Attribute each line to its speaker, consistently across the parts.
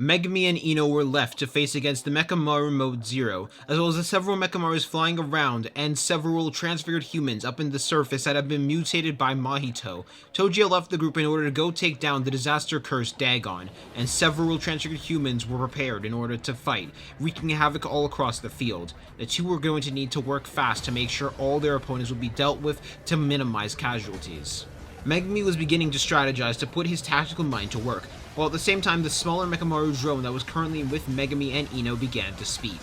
Speaker 1: Megumi and Ino were left to face against the Mechamaru Mode 0, as well as the several Mechamarus flying around and several transfigured humans up in the surface that have been mutated by Mahito. Toji left the group in order to go take down the disaster-cursed Dagon, and several transfigured humans were prepared in order to fight, wreaking havoc all across the field. The two were going to need to work fast to make sure all their opponents would be dealt with to minimize casualties. Megumi was beginning to strategize to put his tactical mind to work, while at the same time the smaller Mechamaru drone that was currently with Megumi and Ino began to speak.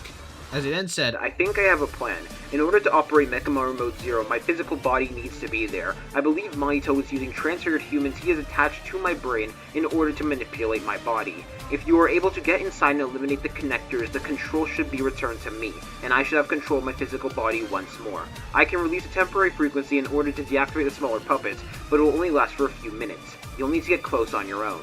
Speaker 1: As he then said,
Speaker 2: I think I have a plan. In order to operate Mechamaru Mode 0, my physical body needs to be there. I believe Mahito is using transfigured humans he has attached to my brain in order to manipulate my body. If you are able to get inside and eliminate the connectors, the control should be returned to me, and I should have control of my physical body once more. I can release a temporary frequency in order to deactivate the smaller puppets, but it will only last for a few minutes. You'll need to get close on your own.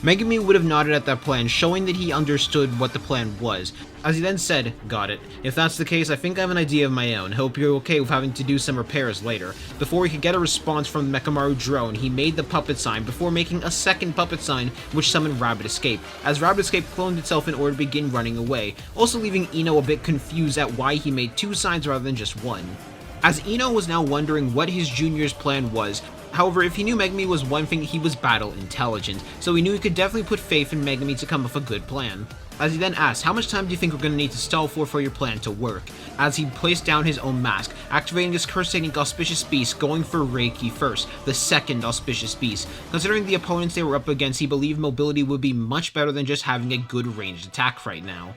Speaker 1: Megumi would have nodded at that plan, showing that he understood what the plan was, as he then said, got it. If that's the case, I think I have an idea of my own. Hope you're okay with having to do some repairs later. Before he could get a response from the Mechamaru drone, he made the puppet sign before making a second puppet sign which summoned Rabbit Escape, as Rabbit Escape cloned itself in order to begin running away, also leaving Ino a bit confused at why he made two signs rather than just one. As Ino was now wondering what his junior's plan was. However, if he knew Megumi was one thing, he was battle intelligent, so he knew he could definitely put faith in Megumi to come up with a good plan. As he then asked, how much time do you think we're going to need to stall for your plan to work? As he placed down his own mask, activating his curse technique Auspicious Beast, going for Reiki first, the second Auspicious Beast. Considering the opponents they were up against, he believed mobility would be much better than just having a good ranged attack right now.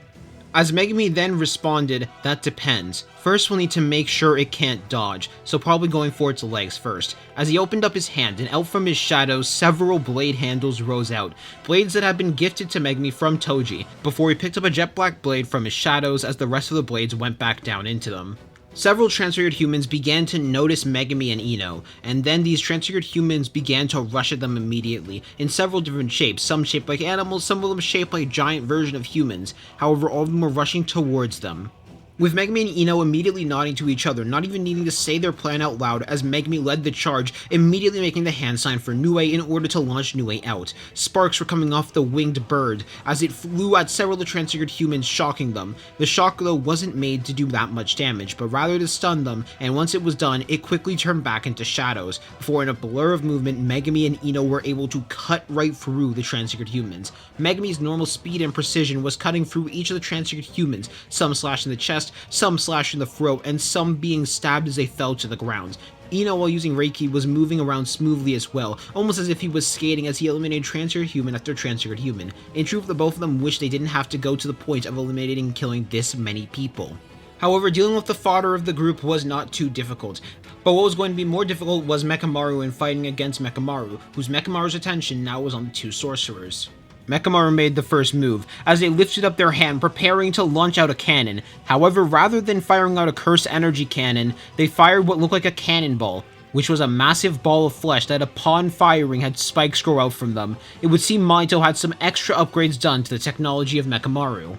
Speaker 1: As Megumi then responded, that depends. First we'll need to make sure it can't dodge, so probably going for its legs first. As he opened up his hand, and out from his shadows, several blade handles rose out, blades that had been gifted to Megumi from Toji, before he picked up a jet black blade from his shadows as the rest of the blades went back down into them. Several transfigured humans began to notice Megumi and Ino, and then these transfigured humans began to rush at them immediately, in several different shapes, some shaped like animals, some of them shaped like a giant version of humans. However, all of them were rushing towards them. With Megumi and Ino immediately nodding to each other, not even needing to say their plan out loud, as Megumi led the charge, immediately making the hand sign for Nue in order to launch Nue out. Sparks were coming off the winged bird, as it flew at several of the transfigured humans, shocking them. The shock, though, wasn't made to do that much damage, but rather to stun them, and once it was done, it quickly turned back into shadows, before in a blur of movement, Megumi and Ino were able to cut right through the transfigured humans. Megumi's normal speed and precision was cutting through each of the transfigured humans, some slashing the chest, some slashing the throat, and some being stabbed as they fell to the ground. Ino, while using Reiki, was moving around smoothly as well, almost as if he was skating as he eliminated transfigured human after transfigured human. In truth, the both of them wished they didn't have to go to the point of eliminating and killing this many people. However, dealing with the fodder of the group was not too difficult, but what was going to be more difficult was Mechamaru and fighting against Mechamaru, whose Mechamaru's attention now was on the two sorcerers. Mechamaru made the first move, as they lifted up their hand, preparing to launch out a cannon. However, rather than firing out a curse energy cannon, they fired what looked like a cannonball, which was a massive ball of flesh that upon firing had spikes grow out from them. It would seem Mahito had some extra upgrades done to the technology of Mechamaru.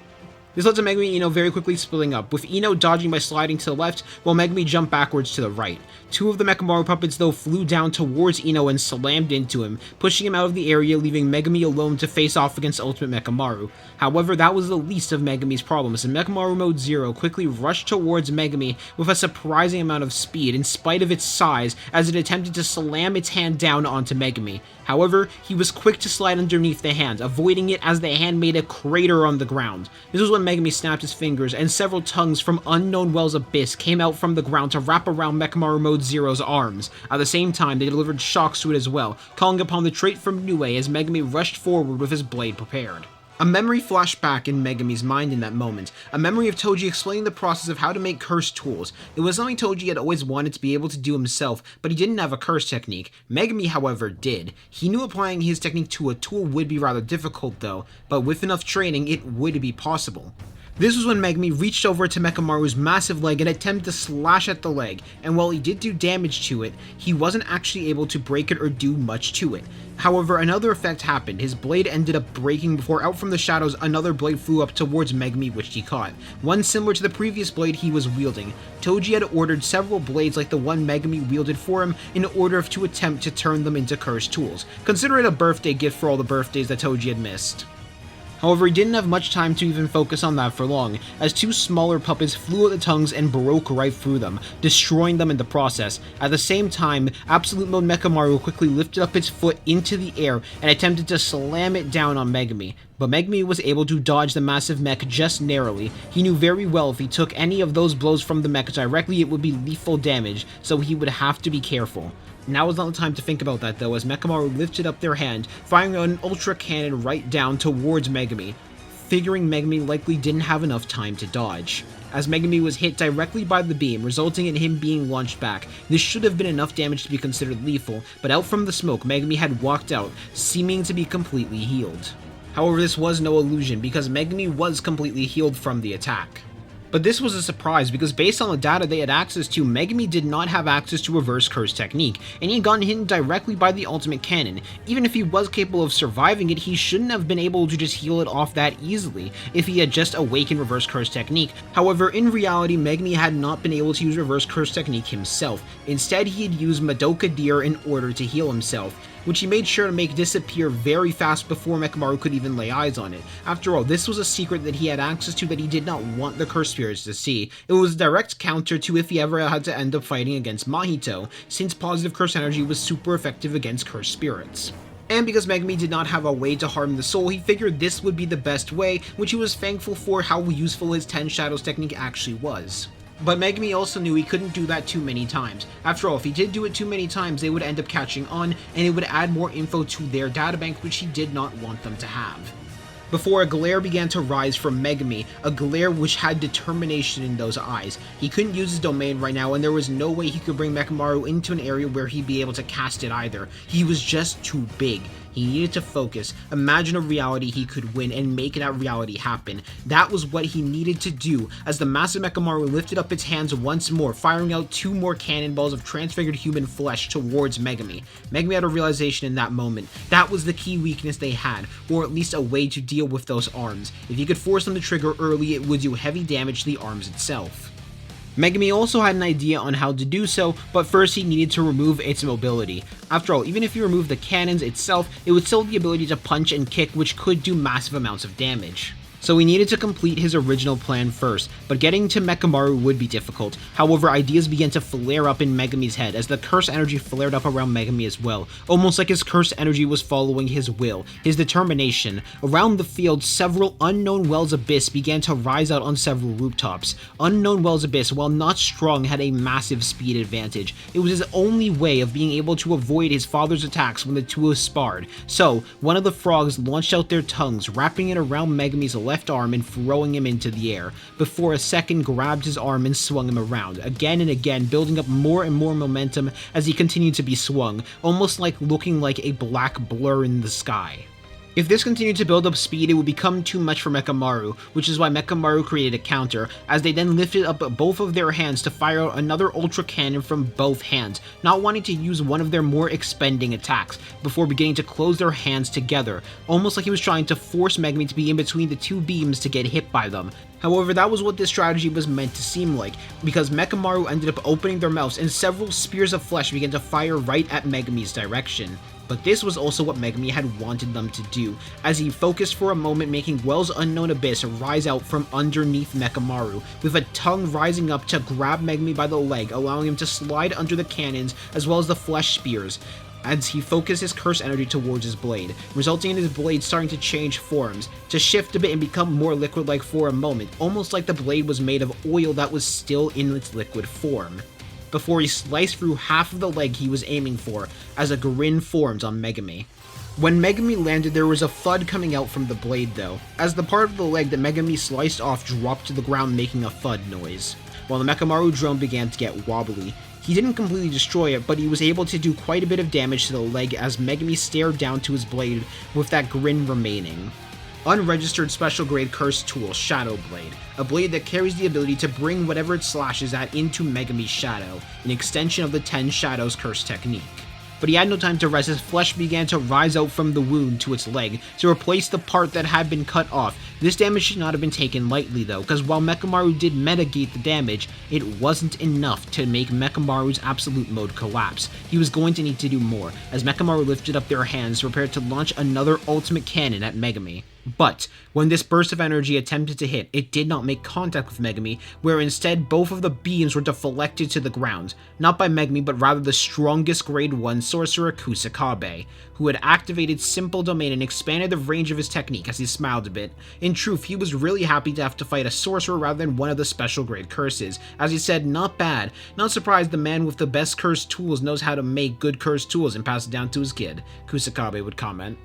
Speaker 1: This led to Megumi and Ino very quickly splitting up, with Ino dodging by sliding to the left, while Megumi jumped backwards to the right. Two of the Mechamaru puppets though flew down towards Ino and slammed into him, pushing him out of the area, leaving Megumi alone to face off against Ultimate Mechamaru. However, that was the least of Megumi's problems, and Mechamaru Mode 0 quickly rushed towards Megumi with a surprising amount of speed in spite of its size, as it attempted to slam its hand down onto Megumi. However, he was quick to slide underneath the hand, avoiding it as the hand made a crater on the ground. This was when Megumi snapped his fingers, and several tongues from unknown wells abyss came out from the ground to wrap around Mechamaru Mode 0's arms. At the same time, they delivered shocks to it as well, calling upon the trait from Nue as Megumi rushed forward with his blade prepared. A memory flashed back in Megumi's mind in that moment, a memory of Toji explaining the process of how to make cursed tools. It was something Toji had always wanted to be able to do himself, but he didn't have a curse technique. Megumi, however, did. He knew applying his technique to a tool would be rather difficult though, but with enough training, it would be possible. This was when Megumi reached over to Mechamaru's massive leg and attempted to slash at the leg, and while he did do damage to it, he wasn't actually able to break it or do much to it. However, another effect happened. His blade ended up breaking before out from the shadows another blade flew up towards Megumi, which he caught. One similar to the previous blade he was wielding. Toji had ordered several blades like the one Megumi wielded for him in order to attempt to turn them into cursed tools. Consider it a birthday gift for all the birthdays that Toji had missed. However, he didn't have much time to even focus on that for long, as two smaller puppets flew at the tongues and broke right through them, destroying them in the process. At the same time, Absolute Mode Mechamaru quickly lifted up its foot into the air and attempted to slam it down on Megumi. But Megumi was able to dodge the massive mech just narrowly. He knew very well if he took any of those blows from the mech directly, it would be lethal damage, so he would have to be careful. Now is not the time to think about that though, as Mechamaru lifted up their hand, firing an ultra cannon right down towards Megumi, figuring Megumi likely didn't have enough time to dodge. As Megumi was hit directly by the beam, resulting in him being launched back. This should have been enough damage to be considered lethal, but out from the smoke, Megumi had walked out, seeming to be completely healed. However, this was no illusion, because Megumi was completely healed from the attack. But this was a surprise, because based on the data they had access to, Megumi did not have access to Reverse Curse technique, and he had gotten hit directly by the ultimate cannon. Even if he was capable of surviving it, he shouldn't have been able to just heal it off that easily, if he had just awakened Reverse Curse technique. However, in reality, Megumi had not been able to use Reverse Curse technique himself. Instead, he had used Madoka Deer in order to heal himself, which he made sure to make disappear very fast before Mechamaru could even lay eyes on it. After all, this was a secret that he had access to that he did not want the Cursed Spirits to see. It was a direct counter to if he ever had to end up fighting against Mahito, since positive Curse Energy was super effective against Cursed Spirits. And because Megumi did not have a way to harm the soul, he figured this would be the best way, which he was thankful for how useful his 10 Shadows technique actually was. But Megumi also knew he couldn't do that too many times. After all, if he did do it too many times, they would end up catching on, and it would add more info to their databank, which he did not want them to have. Before a glare began to rise from Megumi, a glare which had determination in those eyes. He couldn't use his domain right now, and there was no way he could bring Mechamaru into an area where he'd be able to cast it either. He was just too big. He needed to focus, imagine a reality he could win, and make that reality happen. That was what he needed to do, as the massive Mechamaru lifted up its hands once more, firing out 2 more cannonballs of transfigured human flesh towards Megumi. Megumi had a realization in that moment. That was the key weakness they had, or at least a way to deal with those arms. If he could force them to trigger early, it would do heavy damage to the arms itself. Megumi also had an idea on how to do so, but first he needed to remove its mobility. After all, even if you remove the cannons itself, it would still have the ability to punch and kick, which could do massive amounts of damage. So he needed to complete his original plan first, but getting to Mechamaru would be difficult. However, ideas began to flare up in Megumi's head as the curse energy flared up around Megumi as well, almost like his curse energy was following his will, his determination. Around the field, several Unknown Wells Abyss began to rise out on several rooftops. Unknown Wells Abyss, while not strong, had a massive speed advantage. It was his only way of being able to avoid his father's attacks when the two sparred. So, one of the frogs launched out their tongues, wrapping it around Megumi's left arm and throwing him into the air, before a second grabbed his arm and swung him around, again and again, building up more and more momentum as he continued to be swung, almost like looking like a black blur in the sky. If this continued to build up speed, it would become too much for Mechamaru, which is why Mechamaru created a counter, as they then lifted up both of their hands to fire out another ultra cannon from both hands, not wanting to use one of their more expending attacks, before beginning to close their hands together, almost like he was trying to force Megumi to be in between the two beams to get hit by them. However, that was what this strategy was meant to seem like, because Mechamaru ended up opening their mouths and several spears of flesh began to fire right at Megumi's direction. But this was also what Megumi had wanted them to do, as he focused for a moment, making Wells Unknown Abyss rise out from underneath Mechamaru, with a tongue rising up to grab Megumi by the leg, allowing him to slide under the cannons as well as the flesh spears, as he focused his curse energy towards his blade, resulting in his blade starting to change forms, to shift a bit and become more liquid-like for a moment, almost like the blade was made of oil that was still in its liquid form, before he sliced through half of the leg he was aiming for, as a grin formed on Megumi. When Megumi landed, there was a thud coming out from the blade though, as the part of the leg that Megumi sliced off dropped to the ground making a thud noise, while the Mechamaru drone began to get wobbly. He didn't completely destroy it, but he was able to do quite a bit of damage to the leg as Megumi stared down to his blade with that grin remaining. Unregistered special grade curse tool, Shadow Blade, a blade that carries the ability to bring whatever it slashes at into Megumi's shadow, an extension of the 10 Shadows curse technique. But he had no time to rest as flesh began to rise out from the wound to its leg to replace the part that had been cut off. This damage should not have been taken lightly though, because while Mechamaru did mitigate the damage, it wasn't enough to make Mechamaru's absolute mode collapse. He was going to need to do more, as Mechamaru lifted up their hands prepared to launch another ultimate cannon at Megumi. But when this burst of energy attempted to hit, it did not make contact with Megumi, where instead both of the beams were deflected to the ground, not by Megumi but rather the strongest grade 1 sorcerer Kusakabe, who had activated Simple Domain and expanded the range of his technique as he smiled a bit. In truth, he was really happy to have to fight a sorcerer rather than one of the special grade curses. As he said, not bad. Not surprised the man with the best cursed tools knows how to make good cursed tools and pass it down to his kid, Kusakabe would comment.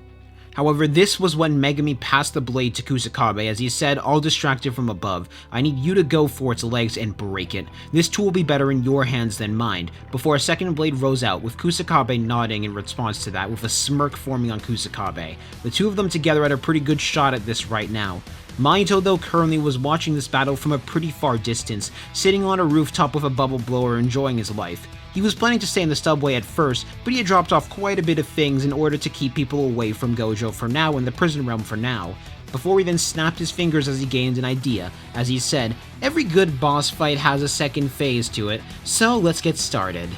Speaker 1: However, this was when Megumi passed the blade to Kusakabe as he said, all distracted from above, "I need you to go for its legs and break it. This tool will be better in your hands than mine," before a second blade rose out, with Kusakabe nodding in response to that, with a smirk forming on Kusakabe. The two of them together had a pretty good shot at this right now. Mahito though currently was watching this battle from a pretty far distance, sitting on a rooftop with a bubble blower enjoying his life. He was planning to stay in the subway at first, but he had dropped off quite a bit of things in order to keep people away from Gojo for now and the prison realm for now, before he then snapped his fingers as he gained an idea. As he said, "Every good boss fight has a second phase to it, so let's get started."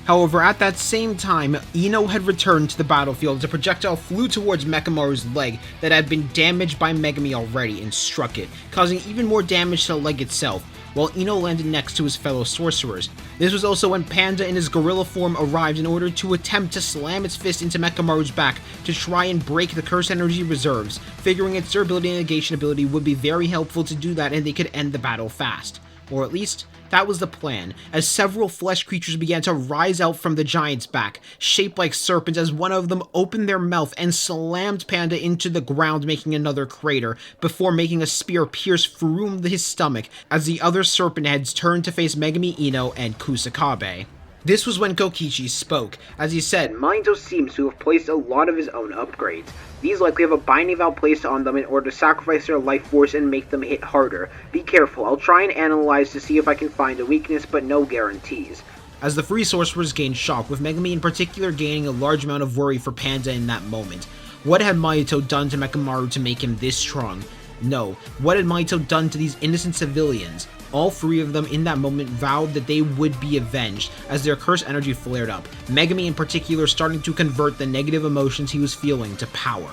Speaker 1: However, at that same time, Ino had returned to the battlefield as a projectile flew towards Mechamaru's leg that had been damaged by Megumi already and struck it, causing even more damage to the leg itself, while Ino landed next to his fellow sorcerers. This was also when Panda in his gorilla form arrived in order to attempt to slam its fist into Mechamaru's back to try and break the curse energy reserves, figuring its durability and negation ability would be very helpful to do that and they could end the battle fast. Or at least, that was the plan, as several flesh creatures began to rise out from the giant's back, shaped like serpents as one of them opened their mouth and slammed Panda into the ground, making another crater, before making a spear pierce through his stomach as the other serpent heads turned to face Megumi, Ino, and Kusakabe. This was when Kokichi spoke, as he said,
Speaker 2: Mahito seems to have placed a lot of his own upgrades. These likely have a binding valve placed on them in order to sacrifice their life force and make them hit harder. Be careful, I'll try and analyze to see if I can find a weakness, but no guarantees.
Speaker 1: As the three sorcerers gained shock, with Megumi in particular gaining a large amount of worry for Panda in that moment. What had Mahito done to Mechamaru to make him this strong? No, what had Mahito done to these innocent civilians? All three of them in that moment vowed that they would be avenged as their curse energy flared up, Megumi in particular starting to convert the negative emotions he was feeling to power.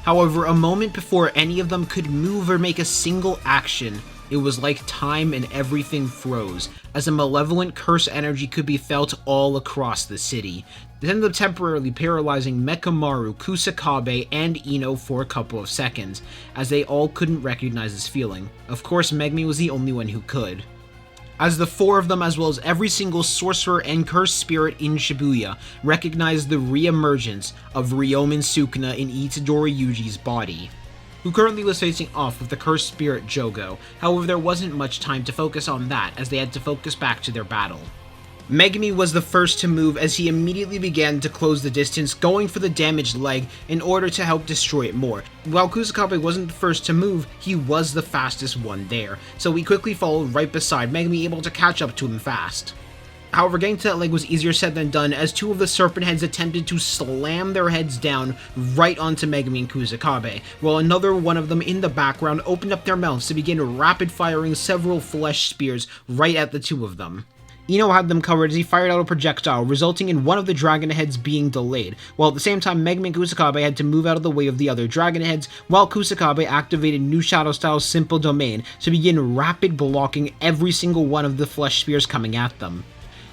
Speaker 1: However, a moment before any of them could move or make a single action, it was like time and everything froze, as a malevolent curse energy could be felt all across the city. This ended up temporarily paralyzing Mechamaru, Kusakabe, and Ino for a couple of seconds, as they all couldn't recognize this feeling. Of course, Megumi was the only one who could. As the four of them, as well as every single sorcerer and cursed spirit in Shibuya, recognized the re-emergence of Ryomen Sukuna in Itadori Yuji's body, who currently was facing off with the cursed spirit Jogo. However, there wasn't much time to focus on that, as they had to focus back to their battle. Megumi was the first to move as he immediately began to close the distance, going for the damaged leg in order to help destroy it more. While Kusakabe wasn't the first to move, he was the fastest one there, so he quickly followed right beside Megumi, able to catch up to him fast. However, getting to that leg was easier said than done, as two of the serpent heads attempted to slam their heads down right onto Megumi and Kusakabe, while another one of them in the background opened up their mouths to begin rapid firing several flesh spears right at the two of them. Ino had them covered as he fired out a projectile, resulting in one of the dragon heads being delayed, while at the same time Megumi and Kusakabe had to move out of the way of the other dragon heads, while Kusakabe activated new Shadow Style's Simple Domain to begin rapid blocking every single one of the flesh spears coming at them.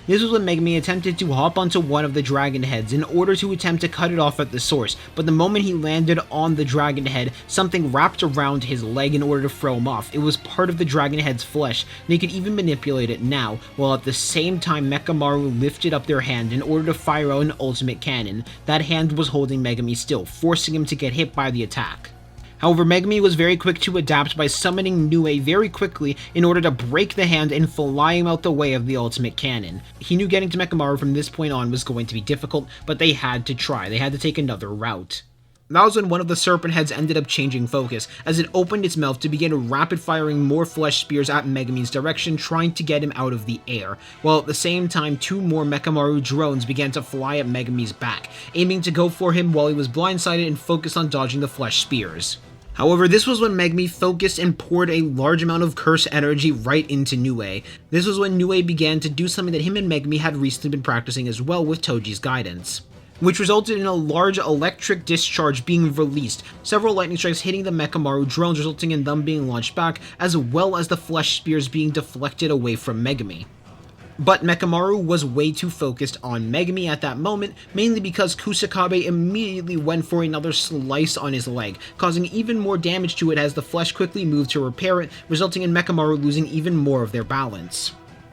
Speaker 1: This was when Megumi attempted to hop onto one of the dragon heads in order to attempt to cut it off at the source, but the moment he landed on the dragon head, something wrapped around his leg in order to throw him off. It was part of the dragon head's flesh, and he could even manipulate it now, while at the same time Mechamaru lifted up their hand in order to fire out an ultimate cannon. That hand was holding Megumi still, forcing him to get hit by the attack. However, Megumi was very quick to adapt by summoning Nue very quickly in order to break the hand and fly him out the way of the ultimate cannon. He knew getting to Mechamaru from this point on was going to be difficult, but they had to try. They had to take another route. That was when one of the serpent heads ended up changing focus, as it opened its mouth to begin rapid firing more flesh spears at Megumi's direction, trying to get him out of the air, while at the same time two more Mechamaru drones began to fly at Megumi's back, aiming to go for him while he was blindsided and focused on dodging the flesh spears. However, this was when Megumi focused and poured a large amount of curse energy right into Nue. This was when Nue began to do something that him and Megumi had recently been practicing as well with Toji's guidance. which resulted in a large electric discharge being released, several lightning strikes hitting the Mechamaru drones resulting in them being launched back, as well as the flesh spears being deflected away from Megumi. But Mechamaru was way too focused on Megumi at that moment, mainly because Kusakabe immediately went for another slice on his leg, causing even more damage to it as the flesh quickly moved to repair it, resulting in Mechamaru losing even more of their balance.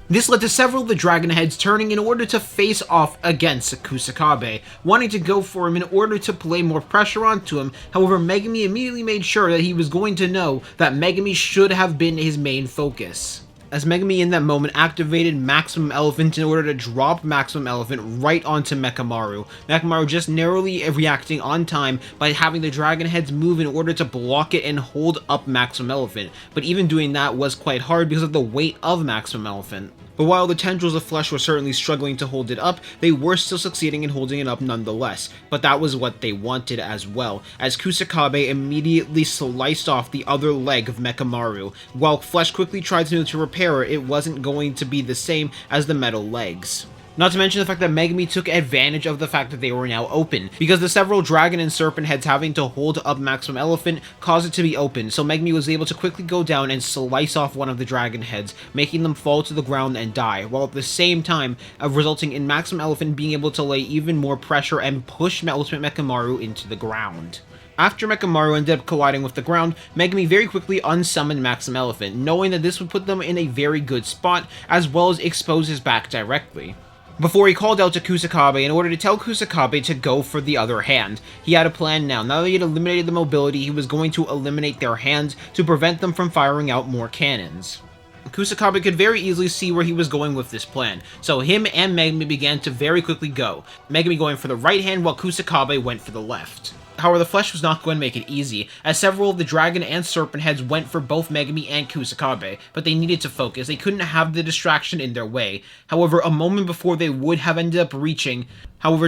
Speaker 1: This led to several of the dragon heads turning in order to face off against Kusakabe, wanting to go for him in order to play more pressure onto him. However, Megumi immediately made sure that he was going to know that Megumi should have been his main focus, as Megumi in that moment activated Maximum Elephant in order to drop Maximum Elephant right onto Mechamaru. Mechamaru just narrowly reacting on time by having the dragon heads move in order to block it and hold up Maximum Elephant, but even doing that was quite hard because of the weight of Maximum Elephant. But while the tendrils of flesh were certainly struggling to hold it up, they were still succeeding in holding it up nonetheless. But that was what they wanted as well, as Kusakabe immediately sliced off the other leg of Mechamaru. While flesh quickly tried to move to repair it, it wasn't going to be the same as the metal legs. Not to mention the fact that Megumi took advantage of the fact that they were now open, because the several dragon and serpent heads having to hold up Maximum Elephant caused it to be open, so Megumi was able to quickly go down and slice off one of the dragon heads, making them fall to the ground and die, while at the same time resulting in Maximum Elephant being able to lay even more pressure and push Ultimate Mechamaru into the ground. After Mechamaru ended up colliding with the ground, Megumi very quickly unsummoned Maximum Elephant, knowing that this would put them in a very good spot, as well as expose his back directly. Before he called out to Kusakabe in order to tell Kusakabe to go for the other hand. He had a plan now. Now that he had eliminated the mobility, he was going to eliminate their hands to prevent them from firing out more cannons. Kusakabe could very easily see where he was going with this plan, so him and Megumi began to very quickly go, Megumi going for the right hand while Kusakabe went for the left. However, the flesh was not going to make it easy, as several of the dragon and serpent heads went for both Megumi and Kusakabe, but they needed to focus. They couldn't have the distraction in their way. However, a moment before they would have ended up reaching,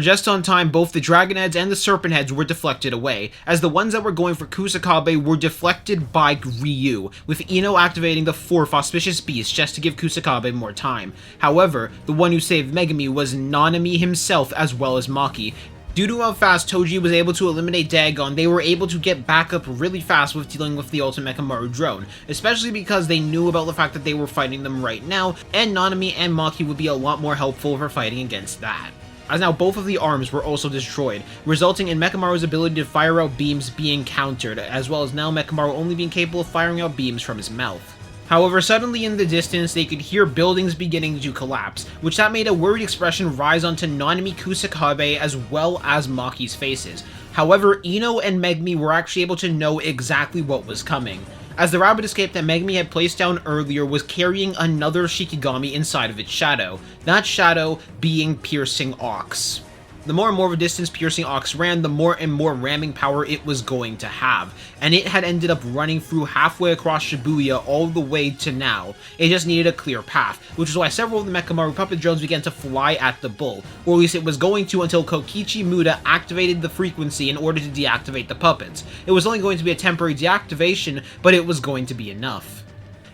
Speaker 1: just on time, both the dragon heads and the serpent heads were deflected away, as the ones that were going for Kusakabe were deflected by Ryu, with Ino activating the fourth auspicious beast just to give Kusakabe more time. However, the one who saved Megumi was Nanami himself as well as Maki. Due to how fast Toji was able to eliminate Dagon, they were able to get back up really fast with dealing with the Ultimate Mechamaru drone, especially because they knew about the fact that they were fighting them right now, and Nanami and Maki would be a lot more helpful for fighting against that, as now both of the arms were also destroyed, resulting in Mechamaru's ability to fire out beams being countered, as well as now Mechamaru only being capable of firing out beams from his mouth. However, suddenly in the distance, they could hear buildings beginning to collapse, which that made a worried expression rise onto Nanami, Kusakabe, as well as Maki's faces. However, Ino and Megumi were actually able to know exactly what was coming, as the rapid escape that Megumi had placed down earlier was carrying another Shikigami inside of its shadow, that shadow being Piercing Ox. The more and more of a distance Piercing Ox ran, the more and more ramming power it was going to have, and it had ended up running through halfway across Shibuya all the way to now. It just needed a clear path, which is why several of the Mechamaru puppet drones began to fly at the bull, or at least it was going to until Kokichi Muda activated the frequency in order to deactivate the puppets. It was only going to be a temporary deactivation, but it was going to be enough.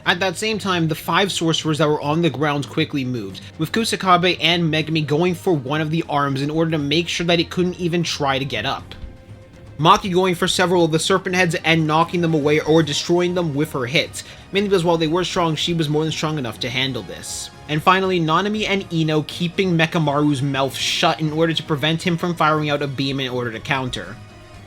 Speaker 1: At that same time, the 5 sorcerers that were on the ground quickly moved, with Kusakabe and Megumi going for one of the arms in order to make sure that it couldn't even try to get up. Maki going for several of the serpent heads and knocking them away or destroying them with her hits, mainly because while they were strong, she was more than strong enough to handle this. And finally, Nanami and Ino keeping Mechamaru's mouth shut in order to prevent him from firing out a beam in order to counter.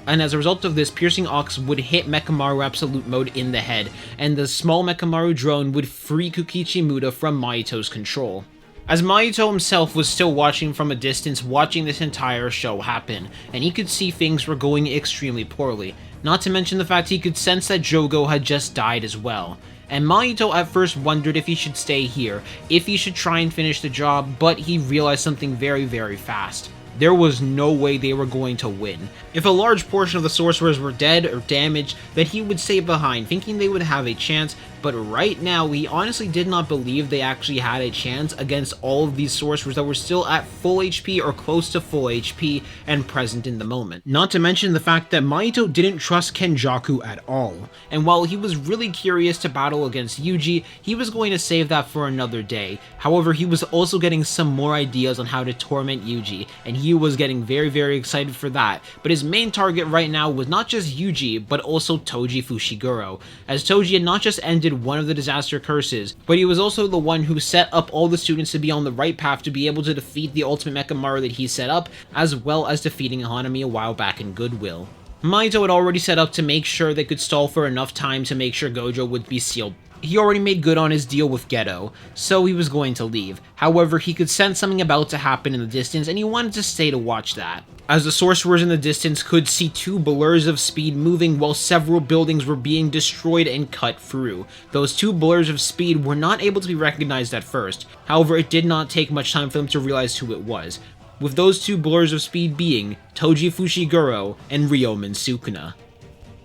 Speaker 1: And as a result of this, Piercing Ox would hit Mechamaru Absolute Mode in the head, and the small Mechamaru drone would free Kokichi Muda from Mahito's control. As Mahito himself was still watching from a distance, watching this entire show happen, and he could see things were going extremely poorly, not to mention the fact he could sense that Jogo had just died as well. And Mahito at first wondered if he should stay here, if he should try and finish the job, but he realized something very, very fast. There was no way they were going to win. If a large portion of the sorcerers were dead or damaged, then he would stay behind, thinking they would have a chance, but right now we honestly did not believe they actually had a chance against all of these sorcerers that were still at full HP or close to full HP and present in the moment. Not to mention the fact that Mahito didn't trust Kenjaku at all, and while he was really curious to battle against Yuji, he was going to save that for another day. However, he was also getting some more ideas on how to torment Yuji, and he was getting very excited for that, but his main target right now was not just Yuji, but also Toji Fushiguro, as Toji had not just ended one of the disaster curses, but he was also the one who set up all the students to be on the right path to be able to defeat the ultimate Mechamaru that he set up, as well as defeating Hanami a while back in Goodwill. Mahito had already set up to make sure they could stall for enough time to make sure Gojo would be sealed. He already made good on his deal with Geto, so he was going to leave. However, he could sense something about to happen in the distance, and he wanted to stay to watch that. As the sorcerers in the distance could see two blurs of speed moving while several buildings were being destroyed and cut through. Those two blurs of speed were not able to be recognized at first. However, it did not take much time for them to realize who it was, with those two blurs of speed being Toji Fushiguro and Ryomen Sukuna.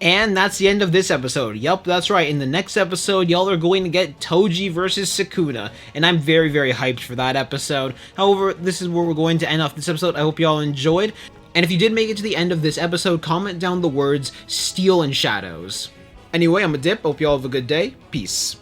Speaker 1: And that's the end of this episode. Yup, that's right. In the next episode, y'all are going to get Toji versus Sukuna, and I'm very hyped for that episode. However, this is where we're going to end off this episode. I hope y'all enjoyed. And if you did make it to the end of this episode, comment down the words Steel and Shadows. Anyway, I'm a dip. Hope y'all have a good day. Peace.